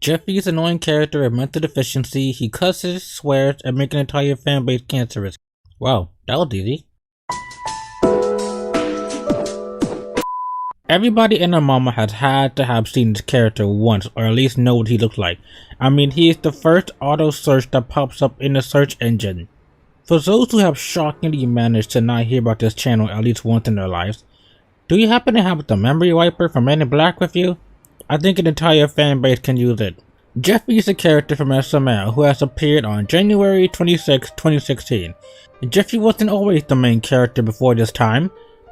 Jeffy's an annoying character with mental deficiency. He cusses, swears, and makes an entire fanbase cancerous. Wow, that was easy. Everybody and their mama has had to have seen this character once, or at least know what he looks like. I mean, he is the first auto search that pops up in the search engine. For those who have shockingly managed to not hear about this channel at least once in their lives, do you happen to have the memory wiper from Men in Black with you? I think an entire fanbase can use it. Jeffy is a character from SML who has appeared on January 26, 2016. Jeffy wasn't always the main character before this time.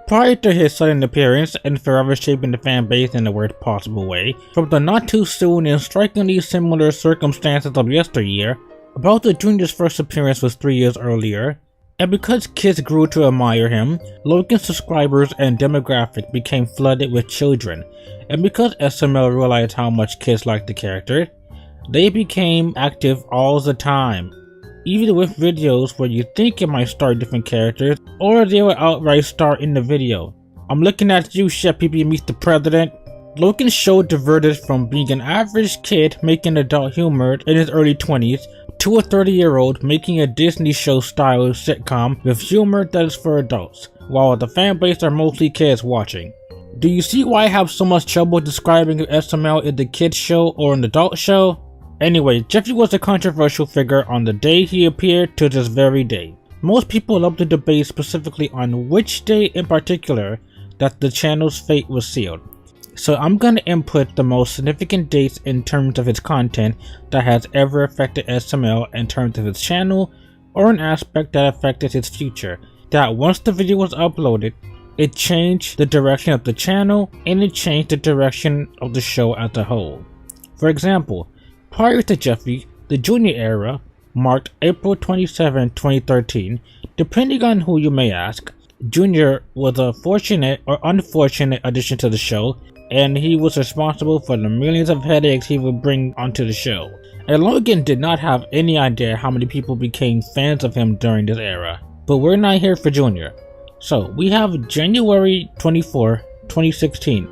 Prior to his sudden appearance and forever shaping the fanbase in the worst possible way, from the not too soon and strikingly similar circumstances of yesteryear, Bowser Jr.'s first appearance was 3 years earlier, and because kids grew to admire him, Logan's subscribers and demographic became flooded with children, and because SML realized how much kids liked the character, they became active all the time. Even with videos where you think it might start different characters, or they will outright start in the video. I'm looking at you, Jeffy meets the president. Logan's show diverted from being an average kid making adult humor in his early 20s to a 30-year-old making a Disney show style sitcom with humor that is for adults, while the fanbase are mostly kids watching. Do you see why I have so much trouble describing if SML is a kids show or an adult show? Anyway, Jeffy was a controversial figure on the day he appeared to this very day. Most people love to debate specifically on which day in particular that the channel's fate was sealed. So I'm gonna input the most significant dates in terms of its content that has ever affected SML in terms of its channel or an aspect that affected its future. That once the video was uploaded, it changed the direction of the channel and it changed the direction of the show as a whole. For example, prior to Jeffy, the Junior era marked April 27, 2013. Depending on who you may ask, Junior was a fortunate or unfortunate addition to the show, and he was responsible for the millions of headaches he would bring onto the show. And Logan did not have any idea how many people became fans of him during this era. But we're not here for Junior. So we have January 24, 2016,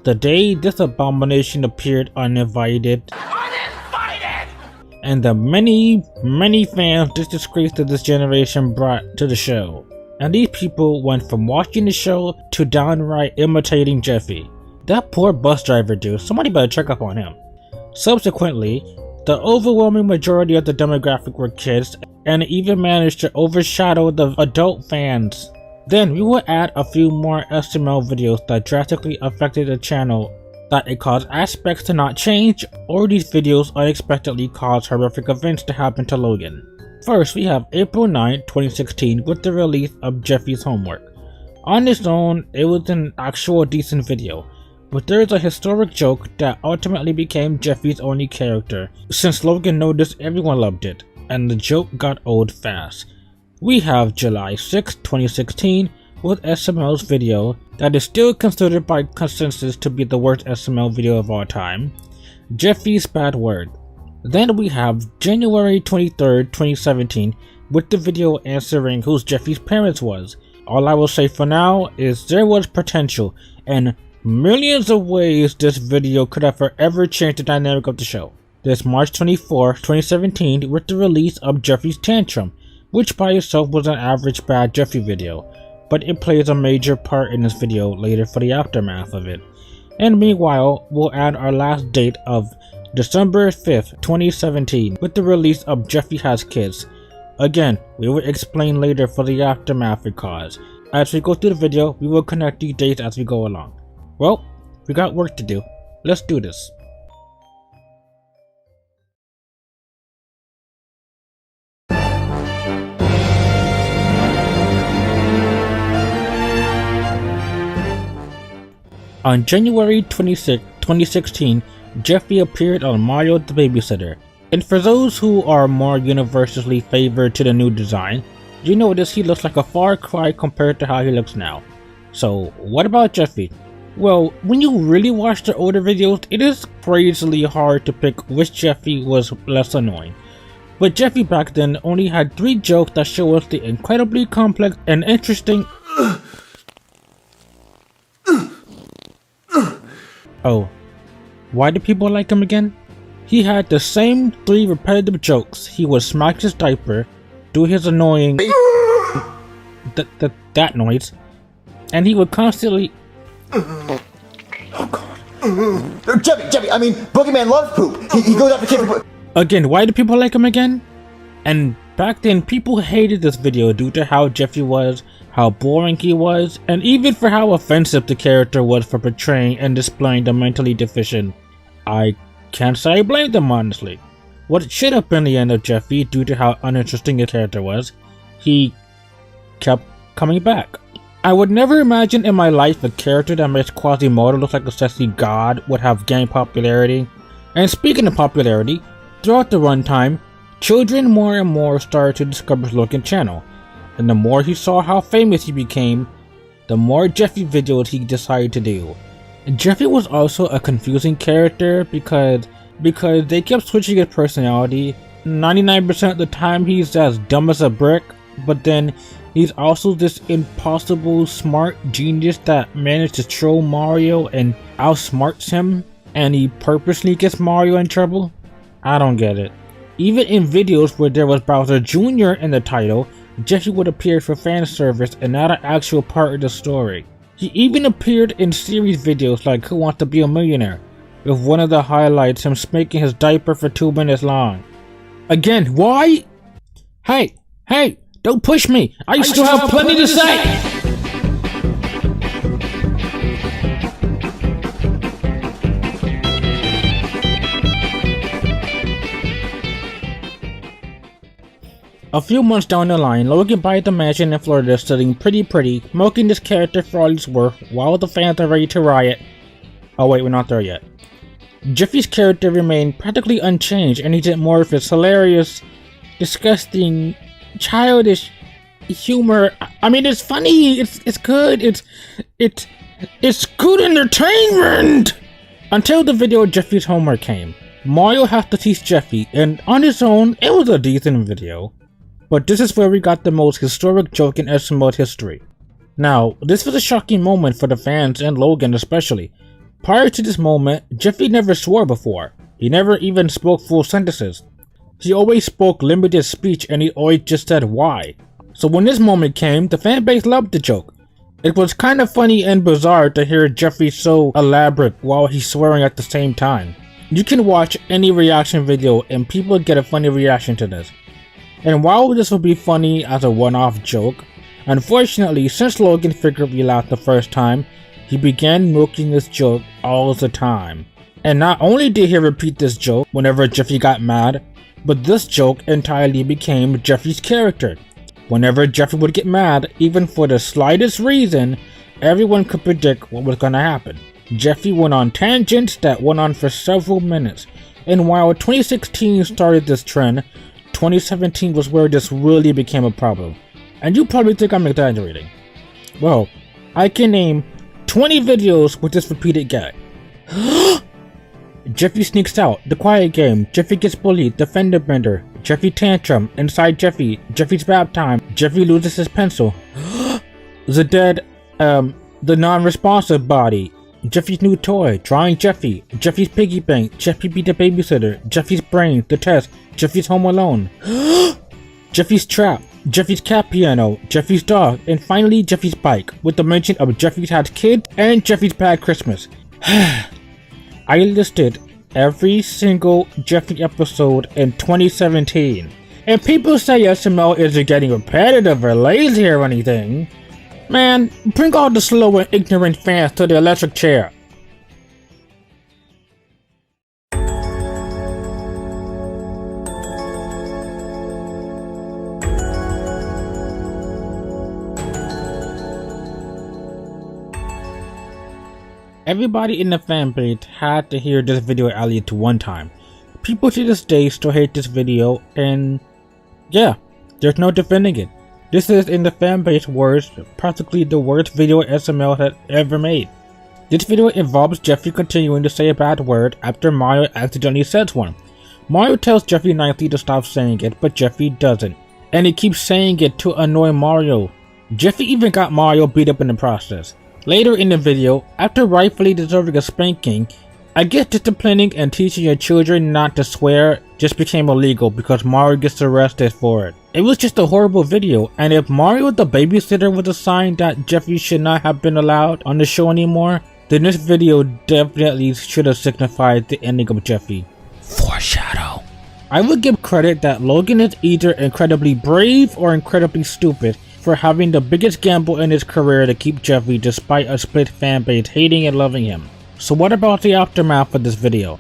the day this abomination appeared uninvited. And the many fans this disgrace to this generation brought to the show. And these people went from watching the show to downright imitating Jeffy. That poor bus driver dude, somebody better check up on him. Subsequently, the overwhelming majority of the demographic were kids and even managed to overshadow the adult fans. Then we will add a few more SML videos that drastically affected the channel, that it caused aspects to not change, or these videos unexpectedly caused horrific events to happen to Logan. First, we have April 9, 2016 with the release of Jeffy's Homework. On its own, it was an actual decent video, but there is a historic joke that ultimately became Jeffy's only character, since Logan noticed everyone loved it, and the joke got old fast. We have July 6, 2016 with SML's video that is still considered by consensus to be the worst SML video of all time, Jeffy's Bad Word. Then we have January 23, 2017 with the video answering who Jeffy's parents was. All I will say for now is there was potential and millions of ways this video could have forever changed the dynamic of the show. There's March 24, 2017 with the release of Jeffy's Tantrum, which by itself was an average bad Jeffy video, but it plays a major part in this video later for the aftermath of it. And meanwhile, we'll add our last date of December 5th, 2017 with the release of Jeffy Has Kids. Again, we will explain later for the aftermath it caused. As we go through the video, we will connect these dates as we go along. Well, we got work to do. Let's do this. On January 26, 2016, Jeffy appeared on Mario the Babysitter. And for those who are more universally favored to the new design, you notice he looks like a far cry compared to how he looks now. So what about Jeffy? Well, when you really watch the older videos, it is crazily hard to pick which Jeffy was less annoying. But Jeffy back then only had 3 jokes that show us the incredibly complex and interesting Oh, why do people like him again? He had the same 3 repetitive jokes. He would smack his diaper, do his annoying that noise, and he would constantly Jeffy, I mean, Boogeyman loves poop. He goes after kids. Again, why do people like him again? And back then, people hated this video due to how Jeffy was, how boring he was, and even for how offensive the character was for portraying and displaying the mentally deficient. I can't say I blame them, honestly. What should have been the end of Jeffy due to how uninteresting the character was, he kept coming back. I would never imagine in my life a character that makes Quasimodo look like a sexy god would have gained popularity. And speaking of popularity, throughout the runtime, children more and more started to discover Logan's channel, and the more he saw how famous he became, the more Jeffy videos he decided to do. Jeffy was also a confusing character because they kept switching his personality. 99% of the time he's as dumb as a brick, but then he's also this impossible smart genius that managed to troll Mario and outsmarts him, and he purposely gets Mario in trouble. I don't get it. Even in videos where there was Bowser Jr. in the title, Jeffy would appear for fan service and not an actual part of the story. He even appeared in series videos like Who Wants to Be a Millionaire, with one of the highlights him spanking his diaper for 2 minutes long. Again, why? Hey, don't push me! I still have plenty to say! A few months down the line, Logan buys the mansion in Florida studying pretty, milking this character for all it's worth while the fans are ready to riot. Oh wait, we're not there yet. Jeffy's character remained practically unchanged, and he did more of his hilarious, disgusting, childish humor. I mean, it's funny, it's good, it's good entertainment! Until the video Jeffy's homework came. Mario has to teach Jeffy, and on his own, it was a decent video. But this is where we got the most historic joke in SML history. Now, this was a shocking moment for the fans and Logan especially. Prior to this moment, Jeffy never swore before. He never even spoke full sentences. He always spoke limited speech, and he always just said why. So when this moment came, the fanbase loved the joke. It was kind of funny and bizarre to hear Jeffy so elaborate while he's swearing at the same time. You can watch any reaction video and people get a funny reaction to this. And while this would be funny as a one-off joke, unfortunately, since Logan figured we laughed the first time, he began milking this joke all the time. And not only did he repeat this joke whenever Jeffy got mad, but this joke entirely became Jeffy's character. Whenever Jeffy would get mad, even for the slightest reason, everyone could predict what was gonna happen. Jeffy went on tangents that went on for several minutes, and while 2016 started this trend, 2017 was where this really became a problem. And you probably think I'm exaggerating. Well, I can name 20 videos with this repeated gag. Jeffy sneaks out, the quiet game, Jeffy gets bullied, the fender bender, Jeffy tantrum, inside Jeffy, Jeffy's bath time, Jeffy loses his pencil, the non-responsive body, Jeffy's new toy, drawing Jeffy, Jeffy's piggy bank, Jeffy beat the babysitter, Jeffy's brain, the test, Jeffy's home alone, Jeffy's trap, Jeffy's cat piano, Jeffy's dog, and finally Jeffy's bike, with the mention of Jeffy's had kids and Jeffy's bad Christmas. I listed every single Jeffy episode in 2017. And people say SML isn't getting repetitive or lazy or anything. Man, bring all the slow and ignorant fans to the electric chair. Everybody in the fanbase had to hear this video at least one time. People to this day still hate this video, and yeah, there's no defending it. This is, in the fanbase words, practically the worst video SML had ever made. This video involves Jeffy continuing to say a bad word after Mario accidentally says one. Mario tells Jeffy nicely to stop saying it, but Jeffy doesn't, and he keeps saying it to annoy Mario. Jeffy even got Mario beat up in the process. Later in the video, after rightfully deserving a spanking, I guess disciplining and teaching your children not to swear just became illegal because Mario gets arrested for it. It was just a horrible video, and if Mario the babysitter was a sign that Jeffy should not have been allowed on the show anymore, then this video definitely should have signified the ending of Jeffy. Foreshadow. I would give credit that Logan is either incredibly brave or incredibly stupid for having the biggest gamble in his career to keep Jeffy despite a split fanbase hating and loving him. So what about the aftermath of this video?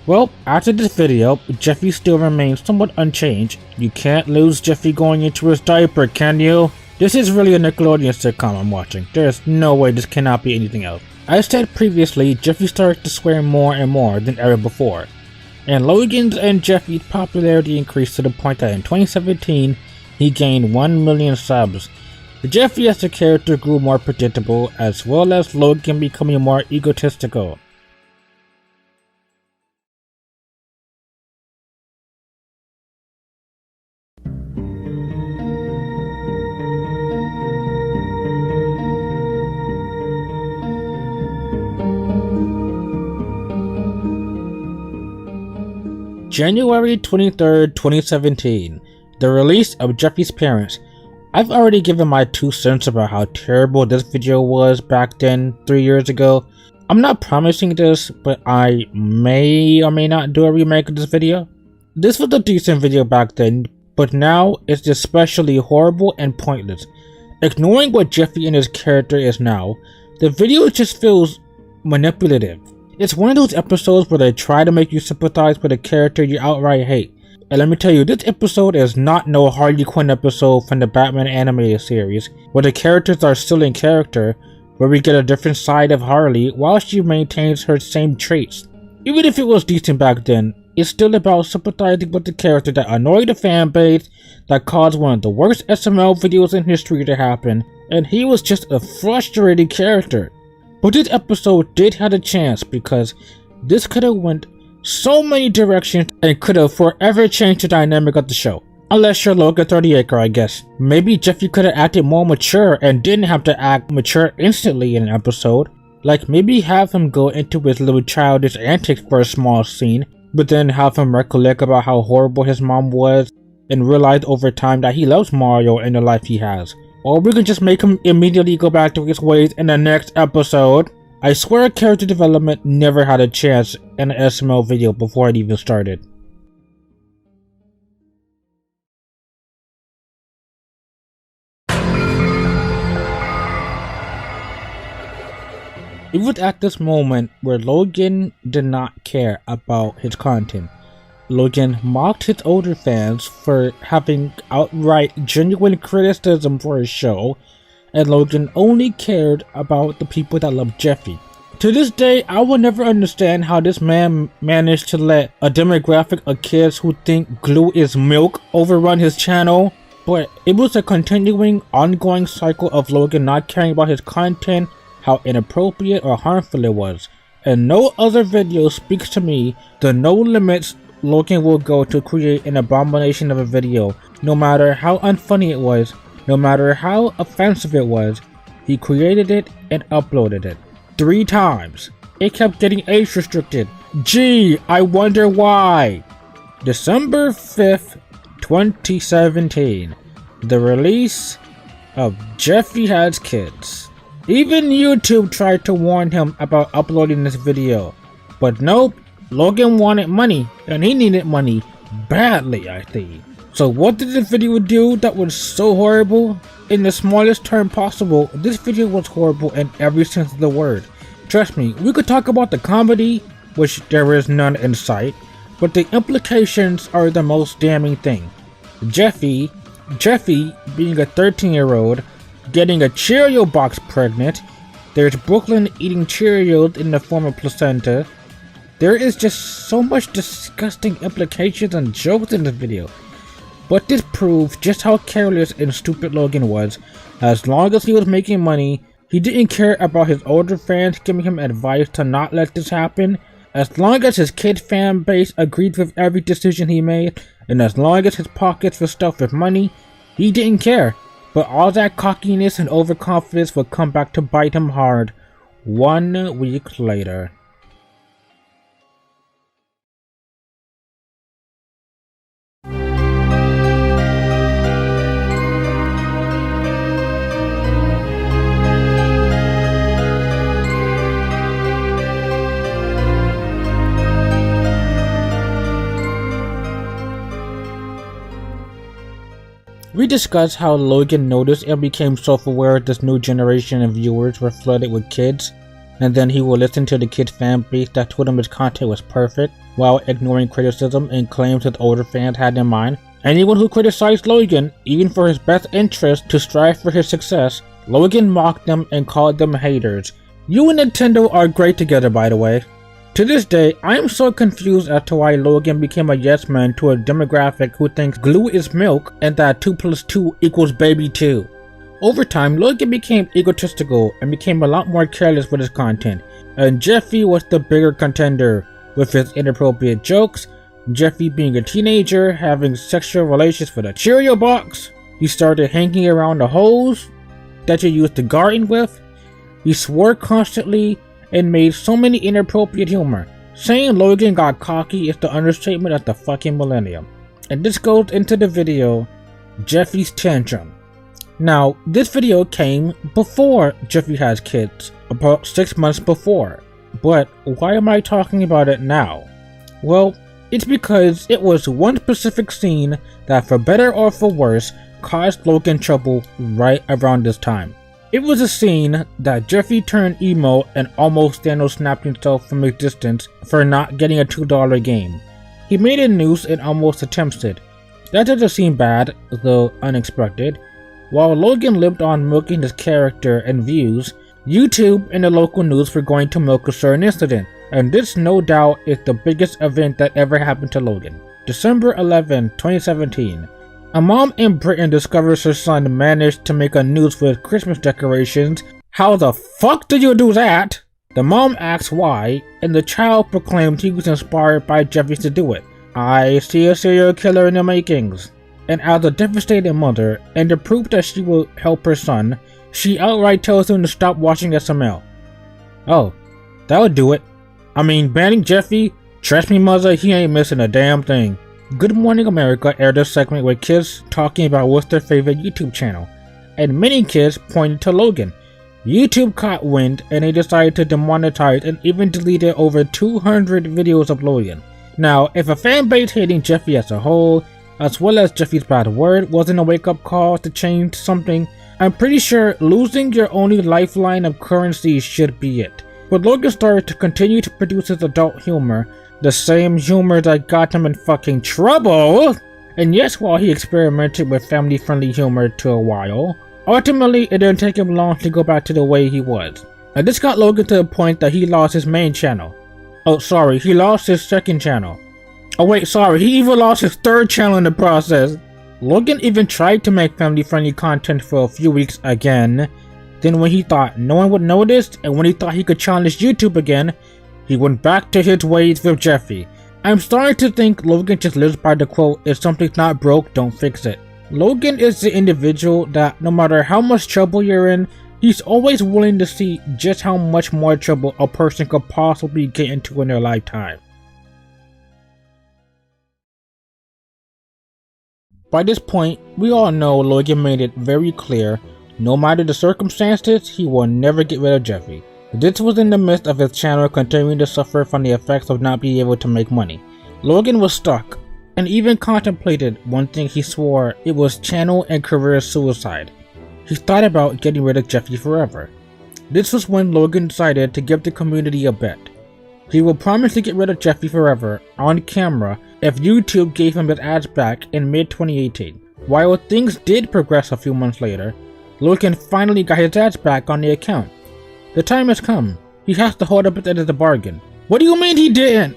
Well, after this video, Jeffy still remains somewhat unchanged. You can't lose Jeffy going into his diaper, can you? This is really a Nickelodeon sitcom I'm watching. There's no way this cannot be anything else. As said previously, Jeffy started to swear more and more than ever before. And Logan's and Jeffy's popularity increased to the point that in 2017, he gained 1 million subs. Jeffy as a character grew more predictable, as well as Logan becoming more egotistical. January 23rd, 2017, the release of Jeffy's Parents. I've already given my 2 cents about how terrible this video was back then, 3 years ago. I'm not promising this, but I may or may not do a remake of this video. This was a decent video back then, but now it's especially horrible and pointless. Ignoring what Jeffy and his character is now, the video just feels manipulative. It's one of those episodes where they try to make you sympathize with a character you outright hate. And let me tell you, this episode is not no Harley Quinn episode from the Batman animated series, where the characters are still in character, where we get a different side of Harley while she maintains her same traits. Even if it was decent back then, it's still about sympathizing with the character that annoyed the fanbase, that caused one of the worst SML videos in history to happen, and he was just a frustrating character. But this episode did have a chance because this could have went so many directions and could have forever changed the dynamic of the show. Unless you're Logan 30acre, I guess. Maybe Jeffy could have acted more mature and didn't have to act mature instantly in an episode. Like maybe have him go into his little childish antics for a small scene, but then have him recollect about how horrible his mom was and realize over time that he loves Mario and the life he has. Or we can just make him immediately go back to his ways in the next episode. I swear character development never had a chance in an SML video before it even started. It was at this moment where Logan did not care about his content. Logan mocked his older fans for having outright genuine criticism for his show, and Logan only cared about the people that loved Jeffy. To this day, I will never understand how this man managed to let a demographic of kids who think glue is milk overrun his channel, but it was a continuing, ongoing cycle of Logan not caring about his content, how inappropriate or harmful it was, and no other video speaks to me the no limits Logan will go to create an abomination of a video. No matter how unfunny it was, no matter how offensive it was, he created it and uploaded it. 3 times. It kept getting age restricted. Gee, I wonder why. December 5th, 2017. The release of Jeffy Has Kids. Even YouTube tried to warn him about uploading this video. But nope, Logan wanted money, and he needed money badly, I think. So what did the video do that was so horrible? In the smallest term possible, this video was horrible in every sense of the word. Trust me, we could talk about the comedy, which there is none in sight, but the implications are the most damning thing. Jeffy being a 13-year-old, getting a Cheerio box pregnant, there's Brooklyn eating Cheerios in the form of placenta. There is just so much disgusting implications and jokes in this video. But this proves just how careless and stupid Logan was. As long as he was making money, he didn't care about his older fans giving him advice to not let this happen. As long as his kid fan base agreed with every decision he made, and as long as his pockets were stuffed with money, he didn't care. But all that cockiness and overconfidence would come back to bite him hard 1 week later. discussed how Logan noticed and became self-aware this new generation of viewers were flooded with kids, and then he would listen to the kids' fan base that told him his content was perfect, while ignoring criticism and claims his older fans had in mind. Anyone who criticized Logan, even for his best interest to strive for his success, Logan mocked them and called them haters. You and Nintendo are great together, by the way. To this day, I am so confused as to why Logan became a yes man to a demographic who thinks glue is milk and that 2 + 2 = baby 2. Over time, Logan became egotistical and became a lot more careless with his content, and Jeffy was the bigger contender, with his inappropriate jokes, Jeffy being a teenager, having sexual relations with a Cheerio box. He started hanging around the hoes that you used to garden with. He swore constantly and made so many inappropriate humor. Saying Logan got cocky is the understatement of the fucking millennium. And this goes into the video, Jeffy's Tantrum. Now, this video came before Jeffy has kids, about 6 months before. But why am I talking about it now? Well, it's because it was one specific scene that, for better or for worse, caused Logan trouble right around this time. It was a scene that Jeffy turned emo and almost Thanos snapped himself from existence for not getting a $2 game. He made a noose and almost attempted. That doesn't seem bad, though unexpected. While Logan lived on milking his character and views, YouTube and the local news were going to milk a certain incident, and this no doubt is the biggest event that ever happened to Logan. December 11, 2017. A mom in Britain discovers her son managed to make a noose with Christmas decorations. How the fuck did you do that? The mom asks why, and the child proclaims he was inspired by Jeffy to do it. I see a serial killer in the makings. And as a devastated mother, and to prove that she will help her son, she outright tells him to stop watching SML. Oh, that would do it. I mean, banning Jeffy? Trust me, mother, he ain't missing a damn thing. Good Morning America aired a segment with kids talking about what's their favorite YouTube channel, and many kids pointed to Logan. YouTube caught wind and they decided to demonetize and even deleted over 200 videos of Logan. Now, if a fan base hating Jeffy as a whole, as well as Jeffy's bad word, wasn't a wake-up call to change something, I'm pretty sure losing your only lifeline of currency should be it. But Logan started to continue to produce his adult humor, the same humor that got him in fucking trouble. And yes, while he experimented with family-friendly humor to a while, ultimately it didn't take him long to go back to the way he was. And this got Logan to the point that he lost his main channel. Oh sorry, he lost his second channel. Oh wait, sorry, he even lost his third channel in the process. Logan even tried to make family-friendly content for a few weeks again. Then when he thought no one would notice, and when he thought he could challenge YouTube again, he went back to his ways with Jeffy. I'm starting to think Logan just lives by the quote, if something's not broke, don't fix it. Logan is the individual that no matter how much trouble you're in, he's always willing to see just how much more trouble a person could possibly get into in their lifetime. By this point, we all know Logan made it very clear, no matter the circumstances, he will never get rid of Jeffy. This was in the midst of his channel continuing to suffer from the effects of not being able to make money. Logan was stuck, and even contemplated one thing. He swore it was channel and career suicide. He thought about getting rid of Jeffy forever. This was when Logan decided to give the community a bet. He will promise to get rid of Jeffy forever, on camera, if YouTube gave him his ads back in mid-2018. While things did progress a few months later, Logan finally got his ads back on the account. The time has come. He has to hold up his end of the bargain. What do you mean he didn't?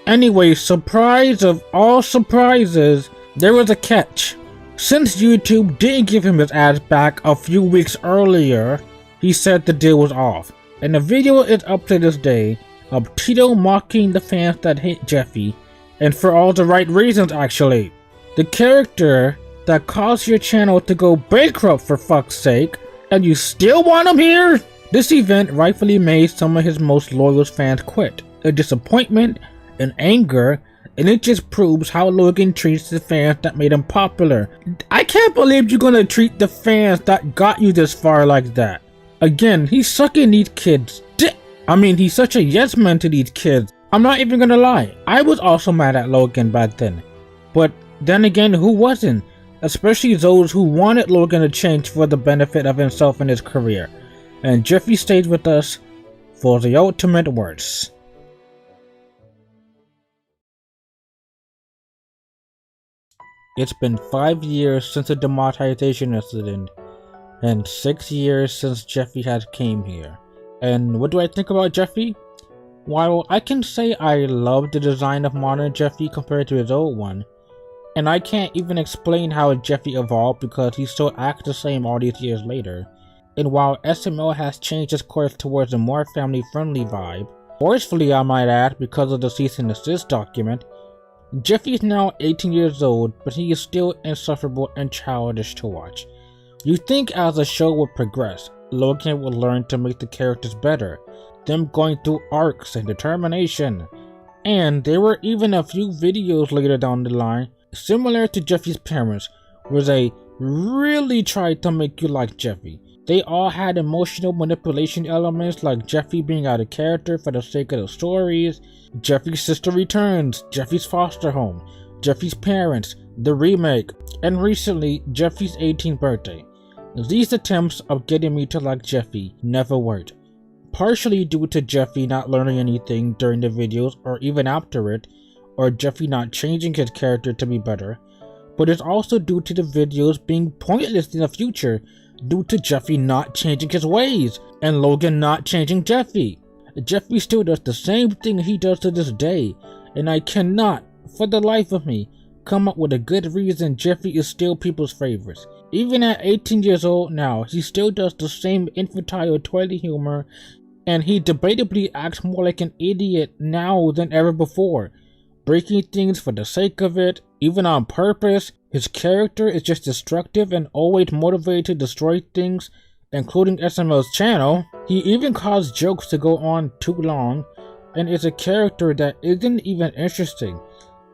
Anyway, surprise of all surprises, there was a catch. Since YouTube didn't give him his ads back a few weeks earlier, he said the deal was off. And the video is up to this day of Tito mocking the fans that hate Jeffy, and for all the right reasons actually. The character that caused your channel to go bankrupt for fuck's sake, and you still want him here? This event rightfully made some of his most loyal fans quit. A disappointment, an anger, and it just proves how Logan treats the fans that made him popular. I can't believe you're gonna treat the fans that got you this far like that. Again, he's sucking these kids' dick. I mean, he's such a yes man to these kids. I'm not even gonna lie, I was also mad at Logan back then. But then again, who wasn't? especially those who wanted Logan to change for the benefit of himself and his career. And Jeffy stayed with us for the ultimate worst. It's been 5 years since the demonetization incident, and 6 years since Jeffy had came here. And what do I think about Jeffy? While I can say I love the design of modern Jeffy compared to his old one, and I can't even explain how Jeffy evolved because he still acts the same all these years later, and while SML has changed its course towards a more family-friendly vibe, forcefully I might add because of the cease and desist document, Jeffy is now 18 years old, but he is still insufferable and childish to watch. You think as the show would progress, Logan would learn to make the characters better, them going through arcs and determination. And there were even a few videos later down the line, similar to Jeffy's parents, where they really tried to make you like Jeffy. They all had emotional manipulation elements like Jeffy being out of character for the sake of the stories, Jeffy's sister returns, Jeffy's foster home, Jeffy's parents, the remake, and recently Jeffy's 18th birthday. These attempts of getting me to like Jeffy never worked, partially due to Jeffy not learning anything during the videos or even after it, or Jeffy not changing his character to be better, but it's also due to the videos being pointless in the future due to Jeffy not changing his ways and Logan not changing Jeffy. Jeffy still does the same thing he does to this day, and I cannot, for the life of me, come up with a good reason Jeffy is still people's favorites. Even at 18 years old now, he still does the same infantile toilet humor, and he debatably acts more like an idiot now than ever before, breaking things for the sake of it, even on purpose. His character is just destructive and always motivated to destroy things, including SML's channel. He even caused jokes to go on too long, and is a character that isn't even interesting.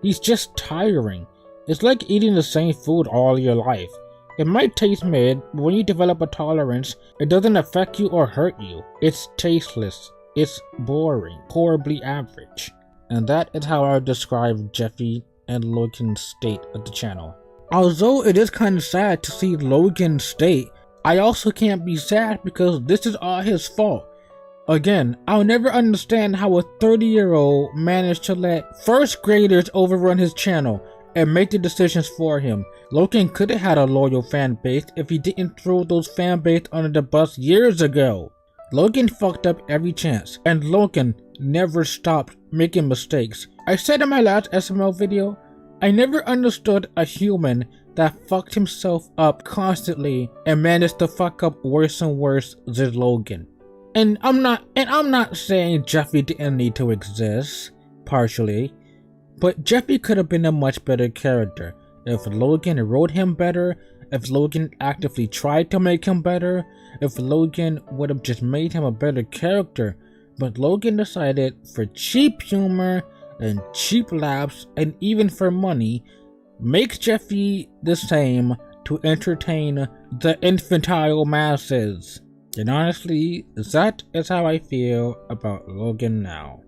He's just tiring. It's like eating the same food all your life. It might taste mid, but when you develop a tolerance, it doesn't affect you or hurt you. It's tasteless. It's boring. Horribly average. And that is how I would describe Jeffy and Logan's state of the channel. Although it is kind of sad to see Logan's state, I also can't be sad because this is all his fault. Again, I'll never understand how a 30-year-old managed to let first graders overrun his channel and make the decisions for him. Logan could have had a loyal fan base if he didn't throw those fan base under the bus years ago. Logan fucked up every chance, and Logan never stopped making mistakes. I said in my last SML video, I never understood a human that fucked himself up constantly and managed to fuck up worse and worse than Logan. And I'm not saying Jeffy didn't need to exist, partially, but Jeffy could have been a much better character if Logan wrote him better, if Logan actively tried to make him better, if Logan would have just made him a better character. But Logan decided for cheap humor and cheap laughs and even for money, make Jeffy the same to entertain the infantile masses. And honestly, that is how I feel about Logan now.